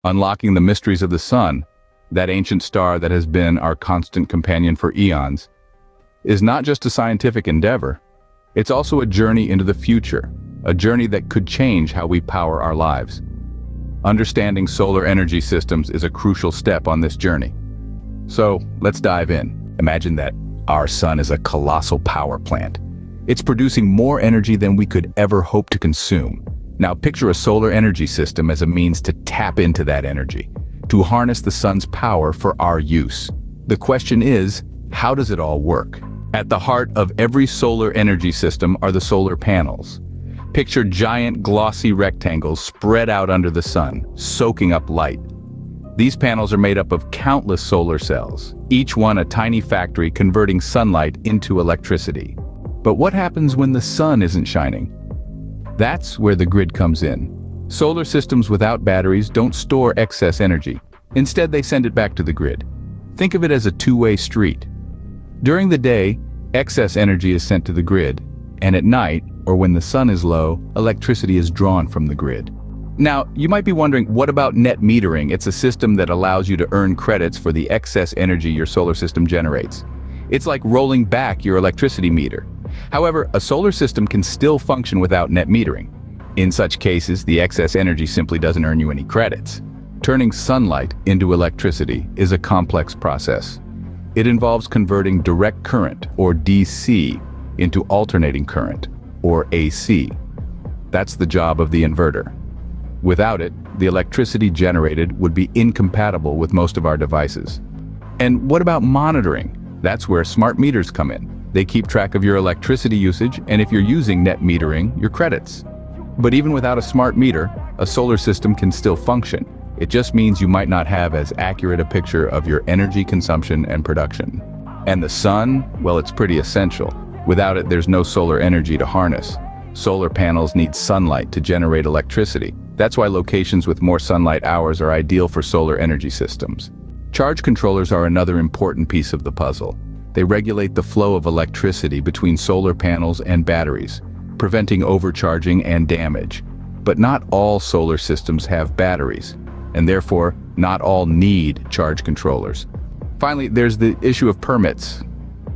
Unlocking the mysteries of the sun, that ancient star that has been our constant companion for eons, is not just a scientific endeavor. It's also a journey into the future, a journey that could change how we power our lives. Understanding solar energy systems is a crucial step on this journey. So, let's dive in. Imagine that our sun is a colossal power plant. It's producing more energy than we could ever hope to consume. Now picture a solar energy system as a means to tap into that energy, to harness the sun's power for our use. The question is, how does it all work? At the heart of every solar energy system are the solar panels. Picture giant glossy rectangles spread out under the sun, soaking up light. These panels are made up of countless solar cells, each one a tiny factory converting sunlight into electricity. But what happens when the sun isn't shining? That's where the grid comes in. Solar systems without batteries don't store excess energy. Instead, they send it back to the grid. Think of it as a two-way street. During the day, excess energy is sent to the grid, and at night, or when the sun is low, electricity is drawn from the grid. Now, you might be wondering, what about net metering? It's a system that allows you to earn credits for the excess energy your solar system generates. It's like rolling back your electricity meter. However, a solar system can still function without net metering. In such cases, the excess energy simply doesn't earn you any credits. Turning sunlight into electricity is a complex process. It involves converting direct current, or DC, into alternating current, or AC. That's the job of the inverter. Without it, the electricity generated would be incompatible with most of our devices. And what about monitoring? That's where smart meters come in. They keep track of your electricity usage, and if you're using net metering, your credits. But even without a smart meter, a solar system can still function. It just means you might not have as accurate a picture of your energy consumption and production. And the sun, well, it's pretty essential. Without it, there's no solar energy to harness. Solar panels need sunlight to generate electricity. That's why locations with more sunlight hours are ideal for solar energy systems. Charge controllers are another important piece of the puzzle. They regulate the flow of electricity between solar panels and batteries, preventing overcharging and damage. But not all solar systems have batteries, and therefore, not all need charge controllers. Finally, there's the issue of permits.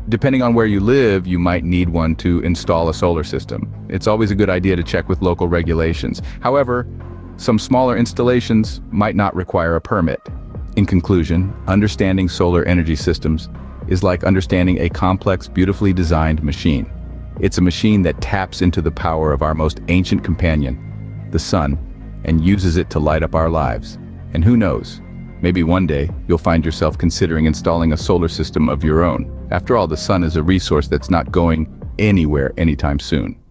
Depending on where you live, you might need one to install a solar system. It's always a good idea to check with local regulations. However, some smaller installations might not require a permit. In conclusion, understanding solar energy systems is like understanding a complex, beautifully designed machine. It's a machine that taps into the power of our most ancient companion, the sun, and uses it to light up our lives. And who knows, maybe one day you'll find yourself considering installing a solar system of your own. After all, the sun is a resource that's not going anywhere anytime soon.